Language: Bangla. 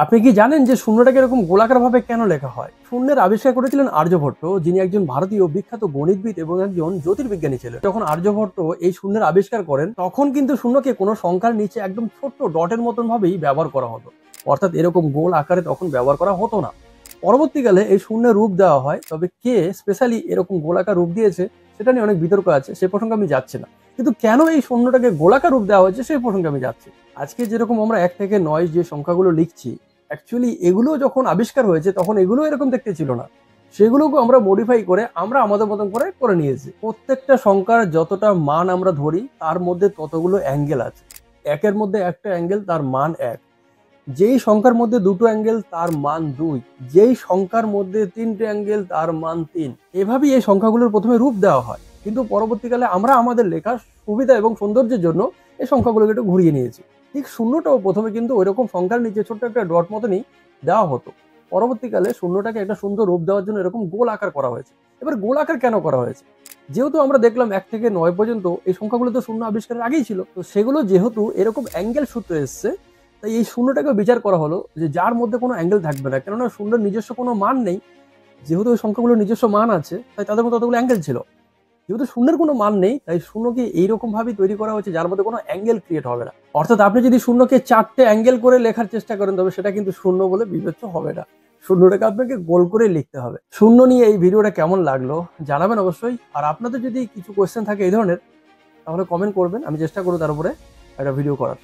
আপনি কি জানেন যে শূন্যটাকে এরকম গোলাকার ভাবে কেন লেখা হয়? শূন্যের আবিষ্কার করেছিলেন আর্যভট্ট, যিনি একজন ভারতীয় বিখ্যাত গণিতবিদ এবং একজন জ্যোতির্বিজ্ঞানী ছিলেন। যখন আর্যভট্ট এই শূন্যের আবিষ্কার করেন, তখন কিন্তু শূন্যকে কোনো সংখ্যার নিচে একদম ছোট্ট ডটের মতন ভাবেই ব্যবহার করা হতো, অর্থাৎ এরকম গোল আকারে তখন ব্যবহার করা হতো না। পরবর্তীকালে এই শূন্যের রূপ দেওয়া হয়, তবে কে স্পেশালি এরকম গোলাকার রূপ দিয়েছে সেটা নিয়ে অনেক বিতর্ক আছে, সে প্রসঙ্গে আমি যাচ্ছি না। কিন্তু কেন এই শূন্যটাকে গোলাকার রূপ দেওয়া হয়েছে সেই প্রসঙ্গে আমি যাচ্ছি। আজকে যেরকম আমরা 1 থেকে 9 যে সংখ্যাগুলো লিখছি, অ্যাকচুয়ালি এগুলো যখন আবিষ্কার হয়েছে তখন এগুলো এরকম দেখতে ছিল না। সেগুলোকে আমরা মডিফাই করে আমরা আমাদের মতন করে করে নিয়েছি। প্রত্যেকটা সংখ্যার যতটা মান আমরা ধরি তার মধ্যে ততগুলো অ্যাঙ্গেল আছে। একের মধ্যে একটা অ্যাঙ্গেল, তার মান 1। যেই সংখ্যার মধ্যে দুটো অ্যাঙ্গেল, তার মান 2। যেই সংখ্যার মধ্যে তিনটে অ্যাঙ্গেল, তার মান 3। এভাবেই এই সংখ্যাগুলোর প্রথমে রূপ দেওয়া হয়, কিন্তু পরবর্তীকালে আমরা আমাদের লেখার সুবিধা এবং সৌন্দর্যের জন্য এই সংখ্যাগুলোকে একটু ঘুরিয়ে নিয়েছি। ঠিক শূন্যটাও প্রথমে কিন্তু ওইরকম সংখ্যার নিচে ছোট্ট একটা ডট মতনই দেওয়া হতো। পরবর্তীকালে শূন্যটাকে একটা সুন্দর রূপ দেওয়ার জন্য এরকম গোল আকার করা হয়েছে। এবার গোল আকার কেন করা হয়েছে? যেহেতু আমরা দেখলাম 1 থেকে 9 পর্যন্ত এই সংখ্যাগুলো তো শূন্য আবিষ্কারের আগেই ছিল, তো সেগুলো যেহেতু এরকম অ্যাঙ্গেল সূত্রে এসছে, তাই এই শূন্যটাকে বিচার করা হলো যে যার মধ্যে কোনো অ্যাঙ্গেল থাকবে না, কেননা শূন্যের নিজস্ব কোনো মান নেই। যেহেতু ওই সংখ্যাগুলোর নিজস্ব মান আছে, তাই তাদের মধ্যে ততগুলো অ্যাঙ্গেল ছিল। যেহেতু শূন্যের কোনো মান নেই, তাই শূন্যকে এইরকম ভাবেই তৈরি করা হয়েছে যার মধ্যে কোনো অ্যাঙ্গেল ক্রিয়েট হবে না। অর্থাৎ আপনি যদি শূন্যকে 4টে অ্যাঙ্গেল করে লেখার চেষ্টা করেন, তবে সেটা কিন্তু শূন্য বলে বিবেচ্য হবে না। শূন্যটাকে আপনাকে গোল করে লিখতে হবে। শূন্য নিয়ে এই ভিডিওটা কেমন লাগলো জানাবেন অবশ্যই। আর আপনাদের যদি কিছু কোয়েশ্চেন থাকে এই ধরনের, তাহলে কমেন্ট করবেন, আমি চেষ্টা করব তার উপরে একটা ভিডিও করার।